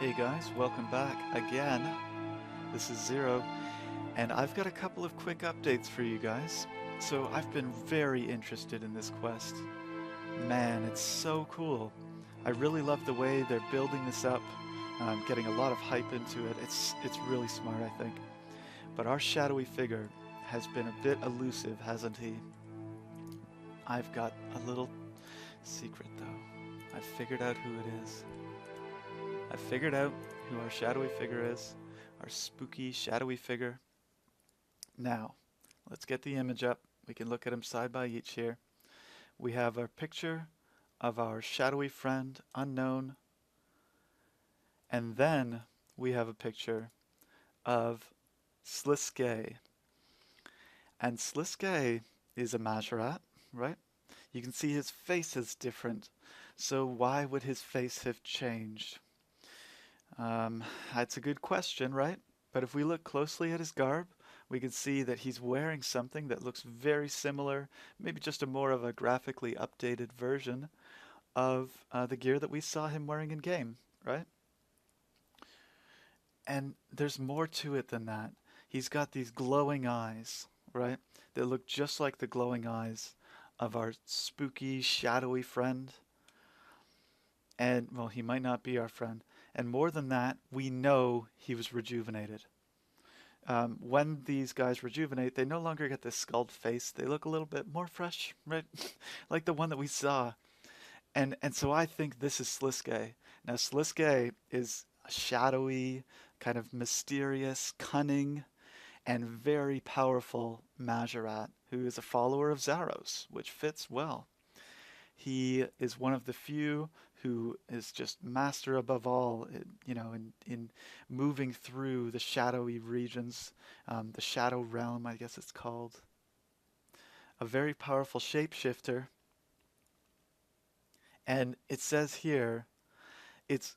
Hey guys, welcome back again. This is Zero, and I've got a couple of quick updates for you guys. So I've been very interested in this quest. Man, it's so cool. I really love the way they're building this up. I'm getting a lot of hype into it. It's really smart, I think. But our shadowy figure has been a bit elusive, hasn't he? I've got a little secret though. I've figured out who it is. I figured out who our shadowy figure is, our spooky shadowy figure. Now, let's get the image up. We can look at them side by each here. We have our picture of our shadowy friend, unknown, and then we have a picture of Sliskay. And Sliskay is a Majorat, right? You can see his face is different. So why would his face have changed? That's a good question, right? But if we look closely at his garb, we can see that he's wearing something that looks very similar, maybe just a more of a graphically updated version of the gear that we saw him wearing in game, right? And there's more to it than that. He's got these glowing eyes, right? That look just like the glowing eyes of our spooky, shadowy friend. And, well, he might not be our friend. And more than that, we know he was rejuvenated. When these guys rejuvenate, they no longer get this skulled face. They look a little bit more fresh, right? Like the one that we saw. And so I think this is Sliskay. Now, Sliskay is a shadowy, kind of mysterious, cunning, and very powerful Majorat who is a follower of Zaros, which fits well. He is one of the few who is just master above all, in moving through the shadowy regions, the shadow realm, I guess it's called. A very powerful shapeshifter. And it says here, it's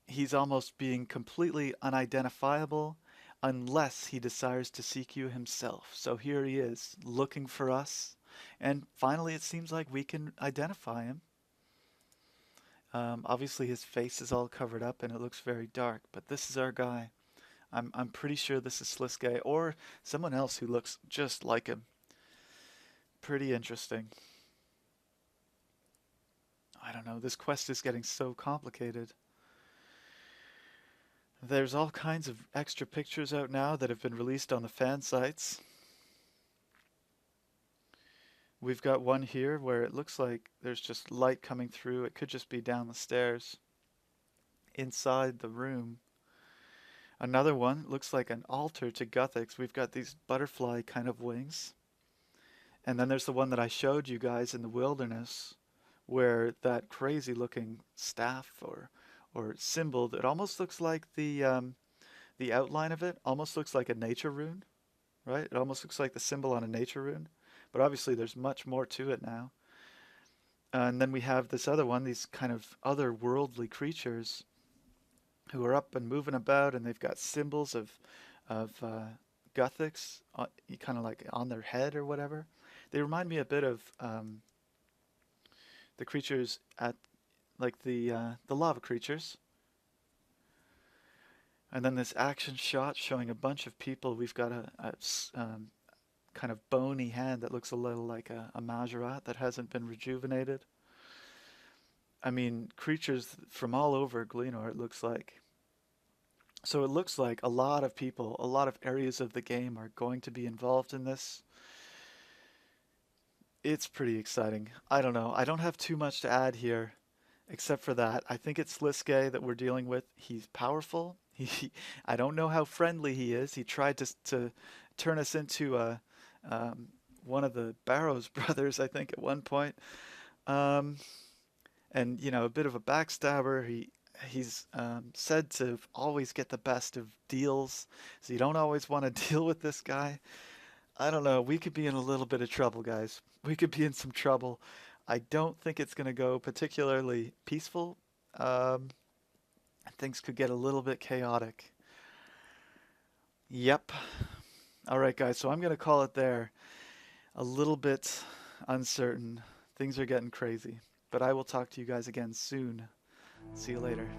he's almost being completely unidentifiable unless he desires to seek you himself. So here he is, looking for us. And finally, it seems like we can identify him. Obviously, his face is all covered up and it looks very dark, but this is our guy. I'm pretty sure this is Sliskay or someone else who looks just like him. Pretty interesting. I don't know, this quest is getting so complicated. There's all kinds of extra pictures out now that have been released on the fan sites. We've got one here where it looks like there's just light coming through. It could just be down the stairs inside the room. Another one looks like an altar to Guthix. We've got these butterfly kind of wings. And then there's the one that I showed you guys in the wilderness where that crazy looking staff or symbol that almost looks like the outline of it almost looks like a nature rune, right? It almost looks like the symbol on a nature rune. But obviously there's much more to it now. And then we have this other one, these kind of otherworldly creatures who are up and moving about, and they've got symbols of Guthix, kind of like on their head or whatever. They remind me a bit of the creatures at like the lava creatures. And then this action shot showing a bunch of people. We've got a kind of bony hand that looks a little like a Majorat that hasn't been rejuvenated. I mean, creatures from all over Glenor, it looks like. So it looks like a lot of people, a lot of areas of the game are going to be involved in this. It's pretty exciting. I don't know. I don't have too much to add here, except for that. I think it's Sliskay that we're dealing with. He's powerful. I don't know how friendly he is. He tried to turn us into one of the Barrows brothers, I think, at one point. Um, and a bit of a backstabber. He's said to always get the best of deals, so you don't always want to deal with this guy. I don't know. We could be in a little bit of trouble, guys. We could be in some trouble. I don't think it's going to go particularly peaceful. Um, Things could get a little bit chaotic. Yep. All right, guys. So I'm going to call it there. A little bit uncertain. Things are getting crazy. But I will talk to you guys again soon. See you later.